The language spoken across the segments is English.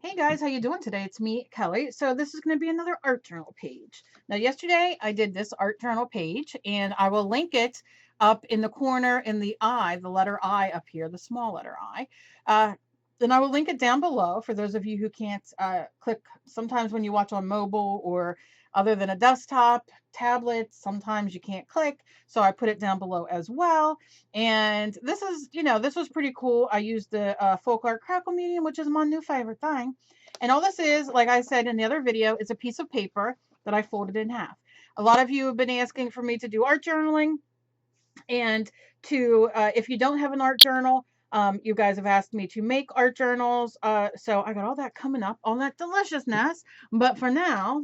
Hey guys, how you doing today? It's me, Kelly. So this is going to be another art journal page. Now, yesterday I did this art journal page, and I will link it up in the corner in the I, the letter I up here, the small letter I. Uh, then I will link it down below for those of you who can't click. Sometimes when you watch on mobile or other than a desktop, tablet, sometimes you can't click. So I put it down below as well. And this is, this was pretty cool. I used the folk art crackle medium, which is my new favorite thing. And all this is, like I said in the other video, is a piece of paper that I folded in half. A lot of you have been asking for me to do art journaling, and if you don't have an art journal, you guys have asked me to make art journals. So I got all that coming up, all that deliciousness. But for now,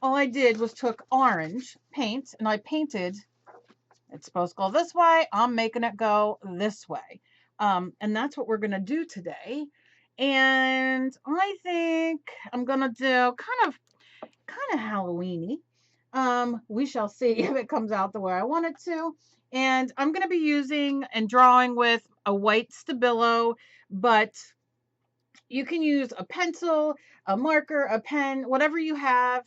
all I did was took orange paint and I painted. It's supposed to go this way. I'm making it go this way. And that's what we're going to do today. And I think I'm going to do kind of Halloweeny. We shall see if it comes out the way I want it to. And I'm going to be using and drawing with a white Stabilo, but you can use a pencil, a marker, a pen, whatever you have.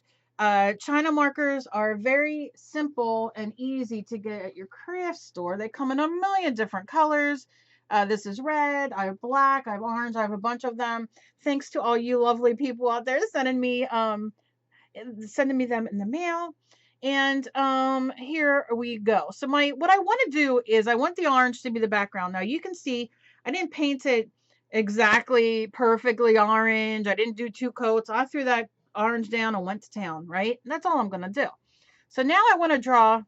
China markers are very simple and easy to get at your craft store. They come in a million different colors. This is red, I have black, I have orange, I have a bunch of them. Thanks to all you lovely people out there sending me them in the mail. And here we go. So what I want to do is I want the orange to be the background. Now you can see I didn't paint it exactly perfectly orange. I didn't do two coats. I threw that orange down and went to town, right? And that's all I'm going to do. So now I want to draw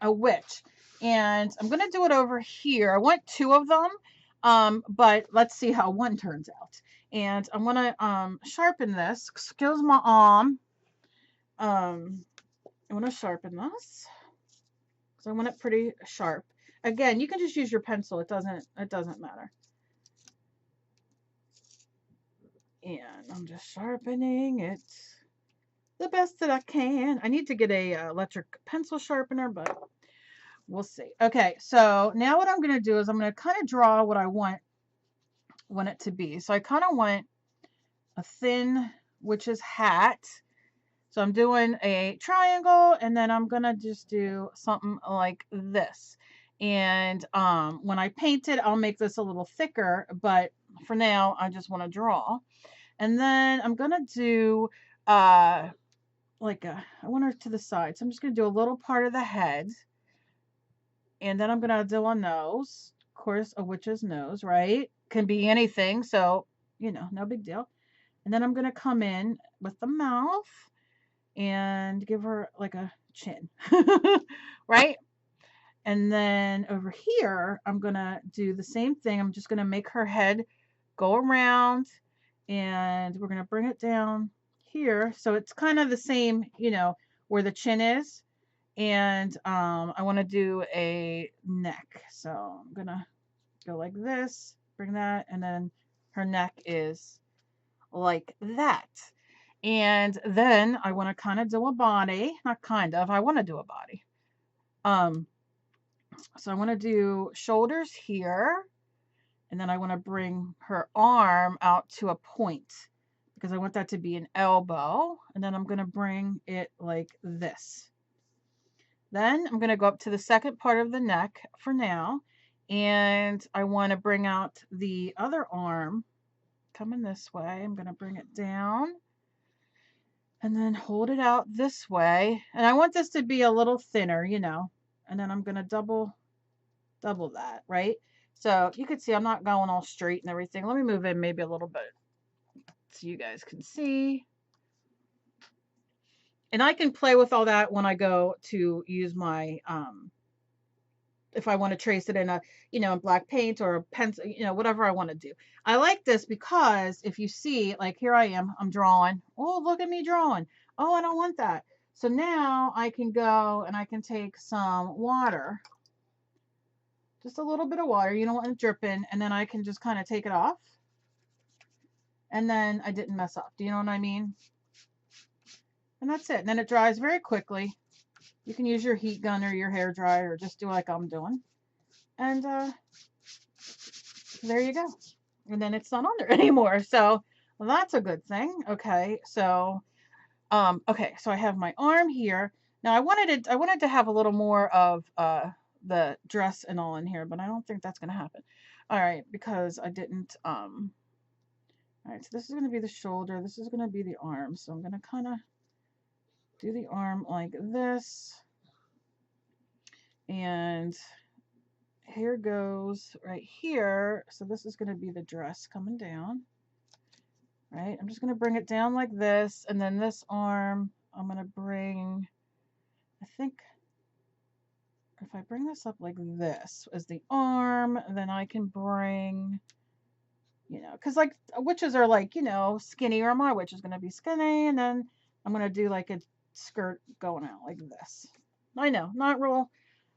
a witch, and I'm going to do it over here. I want two of them, but let's see how one turns out. And I'm going to sharpen this. Excuse my arm. I want to sharpen this because I want it pretty sharp. Again, you can just use your pencil. It doesn't matter. And I'm just sharpening it the best that I can. I need to get a electric pencil sharpener, but we'll see. Okay, so now what I'm going to do is I'm going to kind of draw what I want it to be. So I kind of want a thin witch's hat. So I'm doing a triangle, and then I'm gonna just do something like this. And when I paint it, I'll make this a little thicker, but for now, I just want to draw. And then I'm gonna do I want her to the side. So I'm just gonna do a little part of the head, and then I'm gonna do a nose. Of course, a witch's nose, right? Can be anything, so no big deal. And then I'm gonna come in with the mouth and give her like a chin, right? And then over here, I'm gonna do the same thing. I'm just gonna make her head go around, and we're gonna bring it down here. So it's kind of the same, where the chin is. And I want to do a neck. So I'm gonna go like this, bring that, and then her neck is like that. And then I want to kind of do a body, not kind of, I want to do a body. So I want to do shoulders here, and then I want to bring her arm out to a point because I want that to be an elbow. And then I'm going to bring it like this. Then I'm going to go up to the second part of the neck for now. And I want to bring out the other arm coming this way. I'm going to bring it down and then hold it out this way. And I want this to be a little thinner, and then I'm going to double that, right? So you can see I'm not going all straight and everything. Let me move in maybe a little bit so you guys can see. And I can play with all that when I go to use my, if I want to trace it in in black paint or a pencil, whatever I want to do. I like this because if you see, like here I am, I'm drawing. Oh, look at me drawing. Oh, I don't want that. So now I can go and I can take some water, just a little bit of water. You don't want it dripping. And then I can just kind of take it off. And then I didn't mess up. Do you know what I mean? And that's it. And then it dries very quickly. You can use your heat gun or your hair dryer or just do like I'm doing. And there you go. and then it's not on there anymore. So well, that's a good thing. Okay, so okay, so I have my arm here. Now I wanted to have a little more of the dress and all in here, but I don't think that's gonna happen. All right, because I didn't all right, so this is gonna be the shoulder, this is gonna be the arm. So I'm gonna kind of do the arm like this, and here goes right here. So this is gonna be the dress coming down. Right, I'm just gonna bring it down like this, and then this arm I'm gonna bring, I think if I bring this up like this as the arm, then I can bring, you know, because like witches are like, you know, skinny, or my witch is going to be skinny. And then I'm going to do like a skirt going out like this. I know, not real,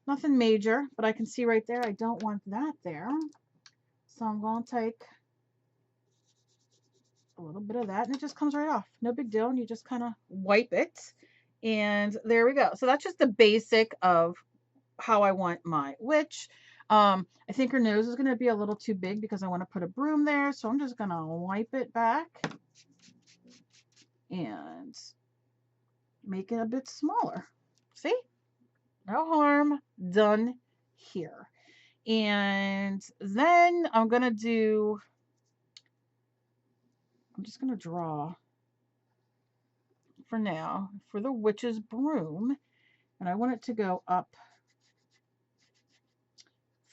nothing major, but I can see right there, I don't want that there. So I'm going to take a little bit of that, and it just comes right off. No big deal. And you just kind of wipe it. And there we go. So that's just the basic of how I want my witch. I think her nose is going to be a little too big because I want to put a broom there. So I'm just going to wipe it back and make it a bit smaller. See? No harm done here. And then I'm just going to draw for now for the witch's broom. And I want it to go up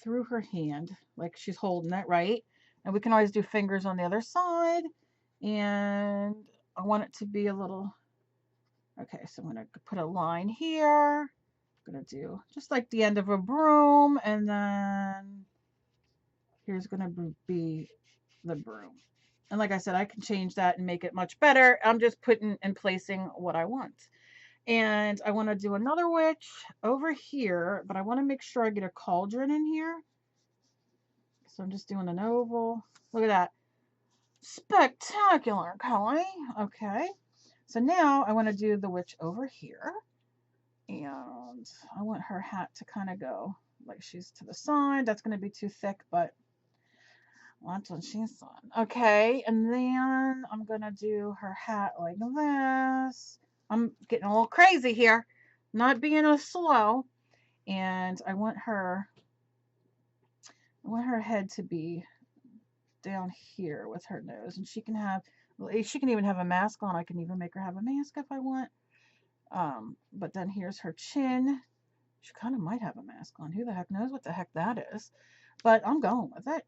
through her hand, like she's holding it, right? And we can always do fingers on the other side. And I want it to be a little, okay, so I'm going to put a line here. I'm going to do just like the end of a broom, and then here's going to be the broom. And like I said, I can change that and make it much better. I'm just putting and placing what I want. And I want to do another witch over here, but I want to make sure I get a cauldron in here. So I'm just doing an oval. Look at that. Spectacular, Kelly. Okay. So now I want to do the witch over here. And I want her hat to kind of go like she's to the side. That's going to be too thick, but that's what she's done. Okay. And then I'm going to do her hat like this. I'm getting a little crazy here. Not being a slow. And I want her head to be down here with her nose, and she can even have a mask on. I can even make her have a mask if I want. But then here's her chin. She kind of might have a mask on. Who the heck knows what the heck that is? But I'm going with it.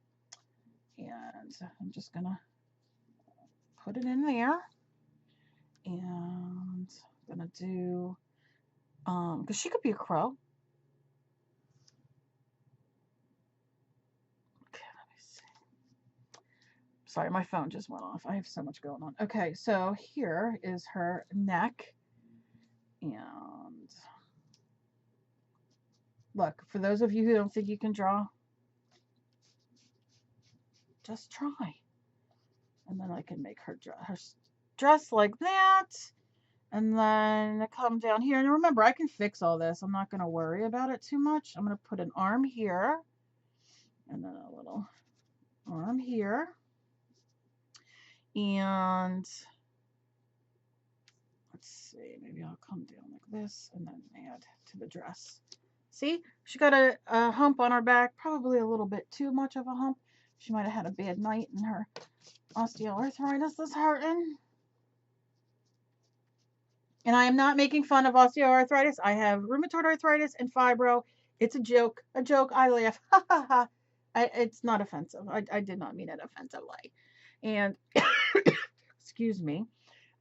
And I'm just gonna put it in there. And I'm gonna do because she could be a crow. Okay, let me see. Sorry, my phone just went off. I have so much going on. Okay, so here is her neck. And look, for those of you who don't think you can draw, just try. And then I can make her dress like that. And then come down here. And remember, I can fix all this. I'm not going to worry about it too much. I'm going to put an arm here. And then a little arm here. And let's see. Maybe I'll come down like this and then add to the dress. See? She got a hump on her back. Probably a little bit too much of a hump. She might have had a bad night and her osteoarthritis is hurting. And I am not making fun of osteoarthritis. I have rheumatoid arthritis and fibro. It's a joke. A joke. I laugh. Ha ha ha. It's not offensive. I did not mean it offensively. And excuse me.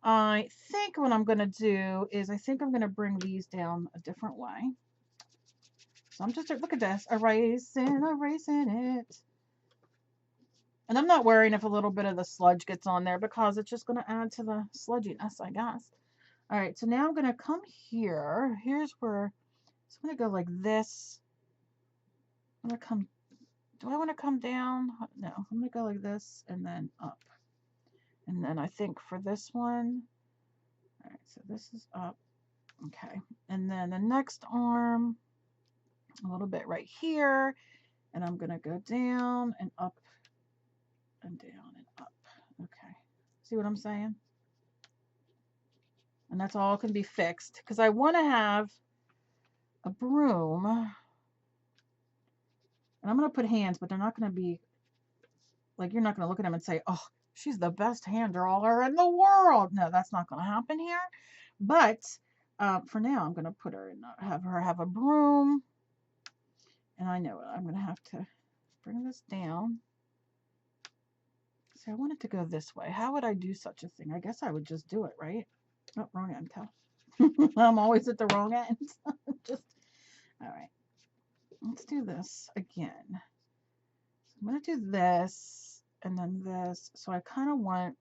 I think what I'm going to do is I think I'm going to bring these down a different way. So I'm just, look at this. Erasing it. And I'm not worrying if a little bit of the sludge gets on there because it's just going to add to the sludginess, I guess. All right, so now I'm going to come here. Here's where, so I'm going to go like this. I'm going to come, do I want to come down? No, I'm going to go like this and then up. And then I think for this one, all right, so this is up. Okay, and then the next arm, a little bit right here. And I'm going to go down and up and down and up. Okay. See what I'm saying? And that's all can be fixed because I want to have a broom. And I'm going to put hands, but they're not going to be like, you're not going to look at them and say, oh, she's the best hand drawer in the world. No, that's not going to happen here. But for now, I'm going to put her in, have her have a broom. And I know I'm going to have to bring this down. See, I want it to go this way. How would I do such a thing? I guess I would just do it, right? Oh, wrong end, Cal. I'm always at the wrong end. Just, all right. Let's do this again. So I'm going to do this and then this. So I kind of want,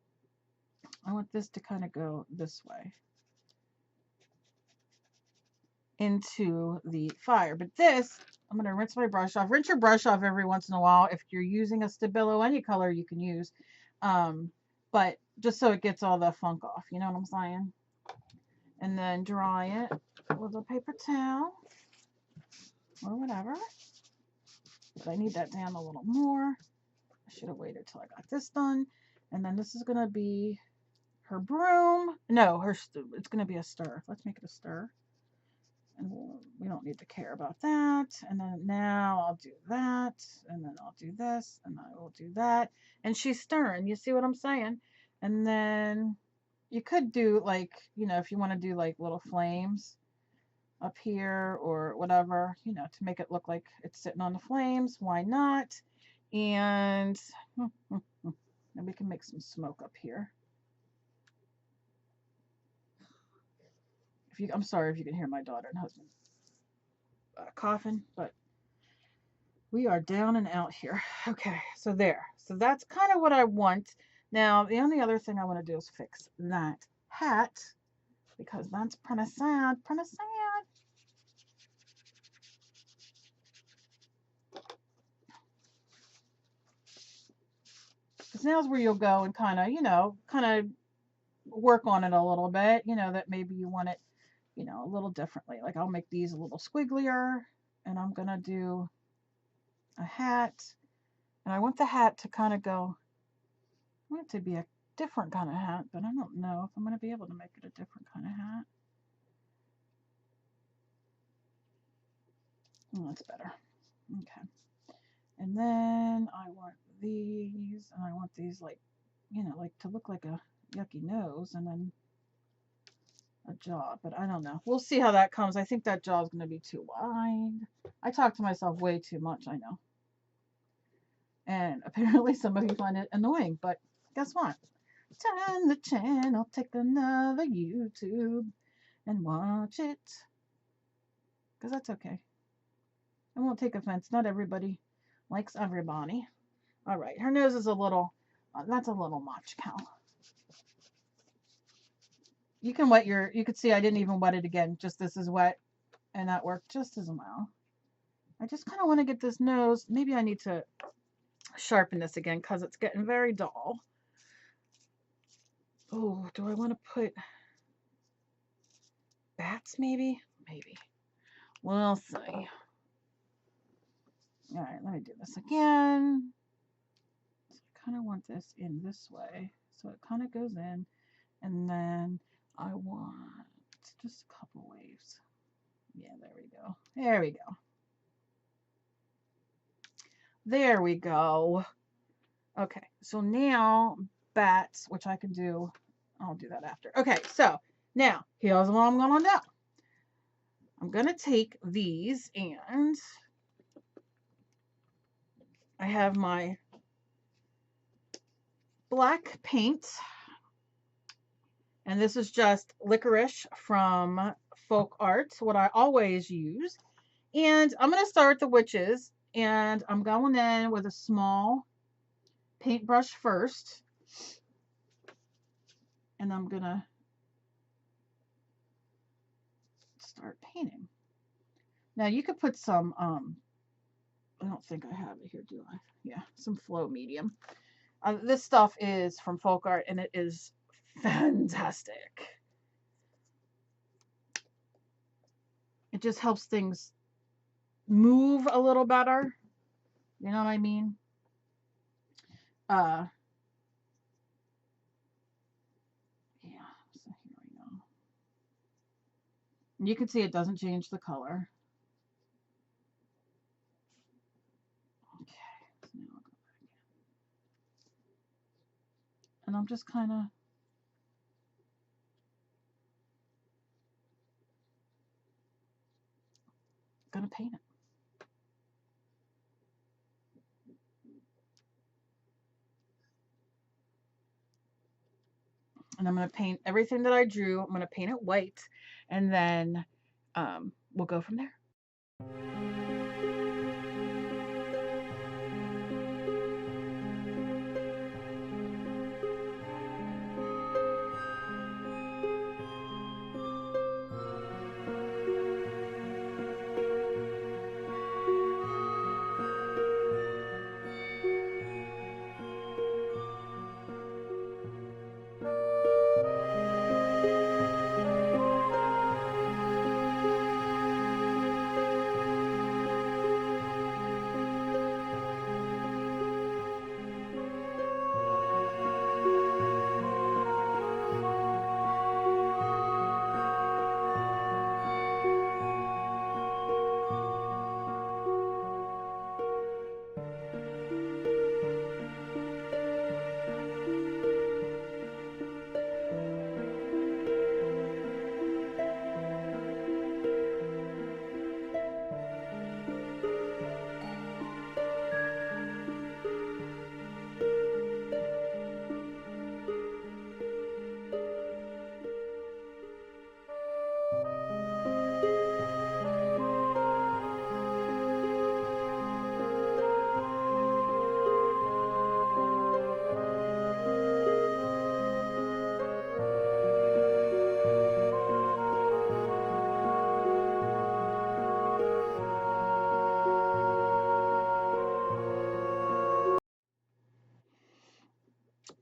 I want this to kind of go this way into the fire. But this, I'm going to rinse my brush off. Rinse your brush off every once in a while. If you're using a Stabilo, any color you can use. But just so it gets all the funk off, you know what I'm saying? And then dry it with a paper towel or whatever. But I need that down a little more. I should have waited till I got this done. And then this is going to be her broom. No, it's going to be a stir. Let's make it a stir. And we don't need to care about that. And then now I'll do that. And then I'll do this. And I will do that. And she's stirring. You see what I'm saying? And then you could do like, you know, if you want to do like little flames up here or whatever, you know, to make it look like it's sitting on the flames. Why not? And we can make some smoke up here. I'm sorry if you can hear my daughter and husband coughing, but we are down and out here. Okay, so there. So that's kind of what I want. Now, the only other thing I want to do is fix that hat because that's pretty sad. Pretty sad. Because now's where you'll go and kind of, you know, work on it a little bit. You know, that maybe you want it, you know, a little differently. Like I'll make these a little squigglier and I'm going to do a hat. And I want the hat to kind of go, I want it to be a different kind of hat, but I don't know if I'm going to be able to make it a different kind of hat. Oh, that's better. Okay. And then I want these, and I want these like, you know, like to look like a yucky nose and then a jaw, but I don't know. We'll see how that comes. I think that jaw is going to be too wide. I talk to myself way too much, I know. And apparently somebody find it annoying, but guess what? Turn the channel, take another YouTube and watch it. Because that's okay. I won't take offense. Not everybody likes everybody. All right, her nose is a little, that's a little much, Cal. You can wet you could see I didn't even wet it again. Just this is wet and that worked just as well. I just kind of want to get this nose. Maybe I need to sharpen this again because it's getting very dull. Oh, do I want to put bats maybe? Maybe. We'll see. All right, let me do this again. So I kind of want this in this way. So it kind of goes in. And then I want just a couple waves. Yeah, there we go. There we go. There we go. Okay, so now bats, which I can do. I'll do that after. Okay, so now here's what I'm going to do. I'm going to take these and I have my black paint. And this is just licorice from Folk Arts, what I always use. And I'm going to start the witches. And I'm going in with a small paintbrush first. And I'm going to start painting. Now you could put some, I don't think I have it here, do I? Yeah, some flow medium. This stuff is from Folk Art and it is fantastic. It just helps things move a little better. You know what I mean? Yeah, so here we go. You can see it doesn't change the color. Okay, so now I'll go back in. And I'm just kind of gonna paint it. And I'm going to paint everything that I drew. I'm going to paint it white, and then we'll go from there.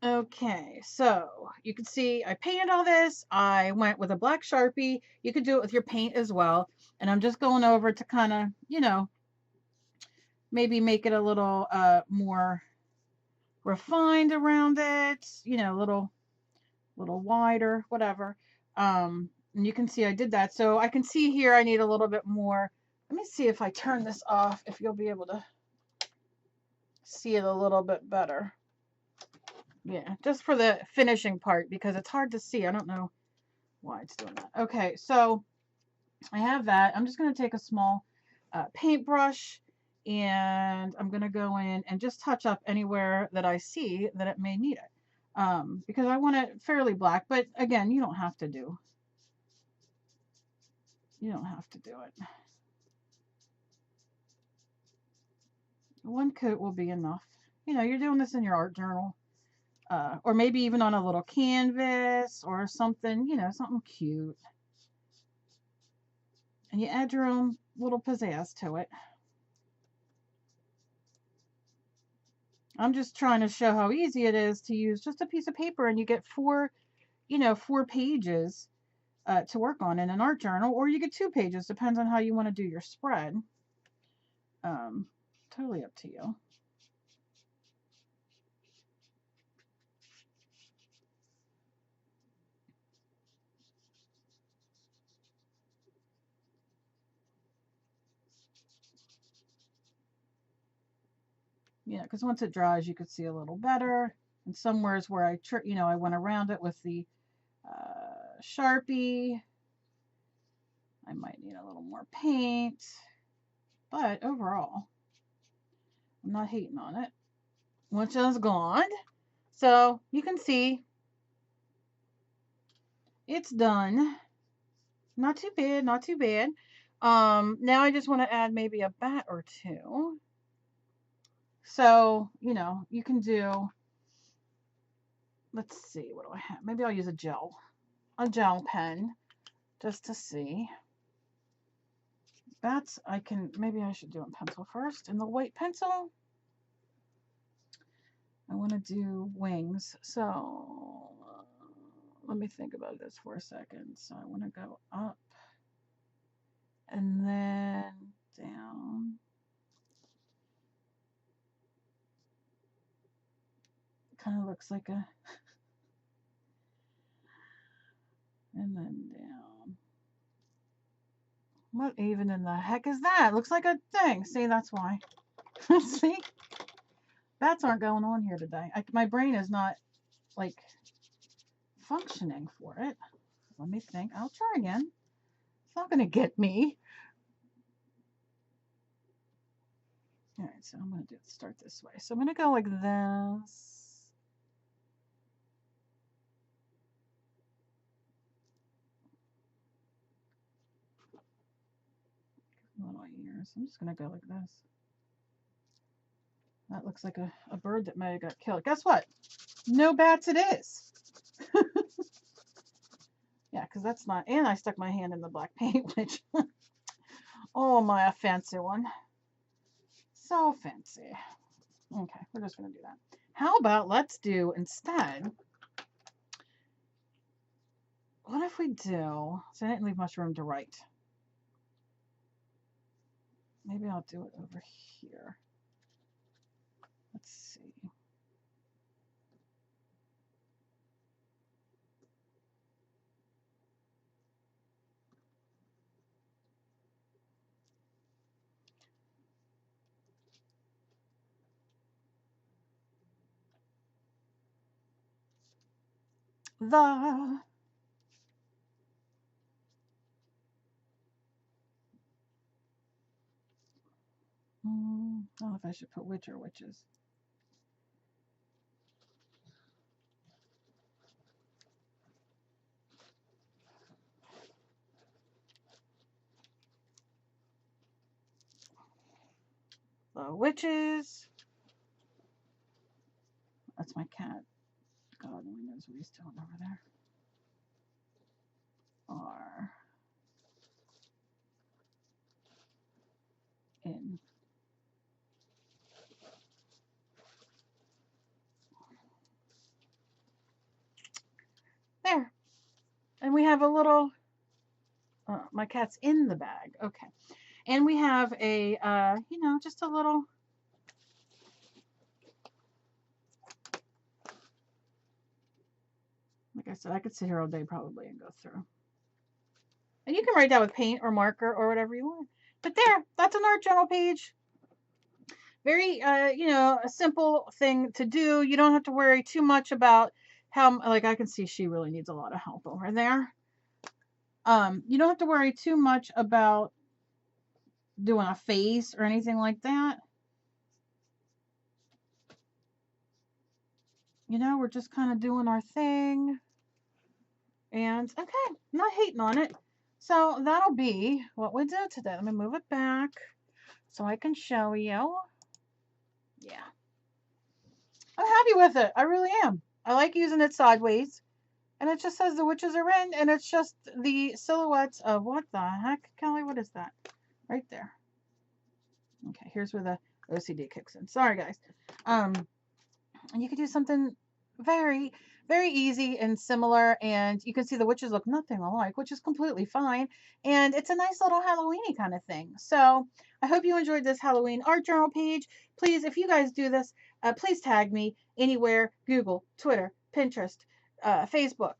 Okay, so you can see I painted all this. I went with a black Sharpie. You could do it with your paint as well. And I'm just going over to kind of, maybe make it a little more refined around it, a little wider, whatever. And you can see I did that. So I can see here I need a little bit more. Let me see if I turn this off, if you'll be able to see it a little bit better. Yeah, just for the finishing part, because it's hard to see. I don't know why it's doing that. Okay, so I have that. I'm just going to take a small paintbrush, and I'm going to go in and just touch up anywhere that I see that it may need it. Because I want it fairly black, but again, you don't have to do it. One coat will be enough. You're doing this in your art journal, or maybe even on a little canvas or something, something cute. And you add your own little pizzazz to it. I'm just trying to show how easy it is to use just a piece of paper, and you get four pages to work on in an art journal, or you get 2 pages, depends on how you want to do your spread. Totally up to you. Yeah, because once it dries, you could see a little better. And somewheres where I went around it with the Sharpie. I might need a little more paint, but overall, I'm not hating on it. Which is gone. So you can see it's done. Not too bad, not too bad. Now I just want to add maybe a bat or two. So, you can do, let's see, what do I have? Maybe I'll use a gel pen, just to see. Bats, maybe I should do in pencil first. In the white pencil, I want to do wings. So, let me think about this for a second. So I want to go up and then down. kind of looks like a, and then down. What even in the heck is that? Looks like a thing. See, that's why. See? Bats aren't going on here today. My brain is not, like, functioning for it. Let me think. I'll try again. It's not going to get me. All right, so I'm going to start this way. So I'm going to go like this. Little ears. I'm just going to go like this. That looks like a bird that may have got killed. Guess what? No bats it is. Yeah, because that's not, and I stuck my hand in the black paint, which, oh my, a fancy one. So fancy. Okay, we're just going to do that. How about let's do instead, what if we do, so I didn't leave much room to write. Maybe I'll do it over here. Let's see. I don't know if I should put which or witches. The witches. That's my cat. God only knows what he's doing over there. Are in there. And we have a little, my cat's in the bag. Okay. And we have a, you know, just a little, like I said, I could sit here all day probably and go through. And you can write that with paint or marker or whatever you want. But there, that's an art journal page. Very, you know, a simple thing to do. You don't have to worry too much about how, like I can see she really needs a lot of help over there. You don't have to worry too much about doing a face or anything like that. You know, we're just kind of doing our thing. And okay, not hating on it. So that'll be what we do today. Let me move it back so I can show you. Yeah. I'm happy with it. I really am. I like using it sideways. And it just says the witches are in, and it's just the silhouettes of, what the heck, Kelly? What is that? Right there. Okay, here's where the OCD kicks in. Sorry, guys. And you could do something very, very easy and similar, and you can see the witches look nothing alike, which is completely fine. And it's a nice little Halloweeny kind of thing. So I hope you enjoyed this Halloween art journal page. Please, if you guys do this, please tag me anywhere: Google, Twitter, Pinterest, Facebook,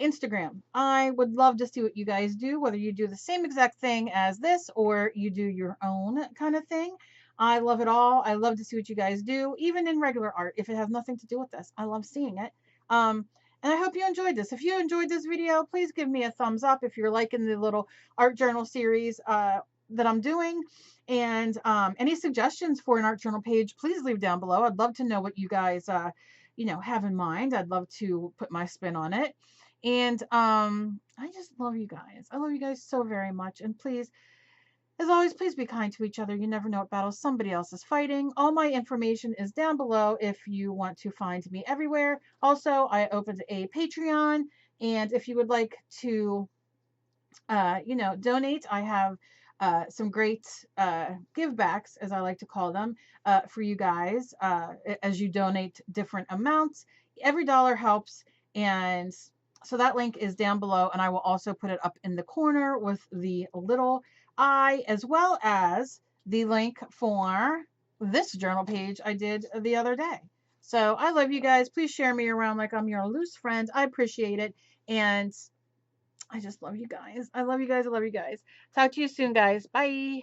Instagram. I would love to see what you guys do, whether you do the same exact thing as this or you do your own kind of thing. I love it all. I love to see what you guys do, even in regular art, if it has nothing to do with this. I love seeing it. And I hope you enjoyed this. If you enjoyed this video, please give me a thumbs up if you're liking the little art journal series that I'm doing. And any suggestions for an art journal page, please leave down below. I'd love to know what you guys, you know, have in mind. I'd love to put my spin on it. And I just love you guys. I love you guys so very much. And please, as always, please be kind to each other. You never know what battles somebody else is fighting. All my information is down below if you want to find me everywhere. Also, I opened a Patreon, and if you would like to, you know, donate, I have some great give backs, as I like to call them, for you guys as you donate different amounts. Every dollar helps, and so that link is down below, and I will also put it up in the corner with the little I, as well as the link for this journal page I did the other day. So I love you guys. Please share me around like I'm your loose friend. I appreciate it. And I just love you guys. I love you guys. I love you guys. Talk to you soon, guys. Bye.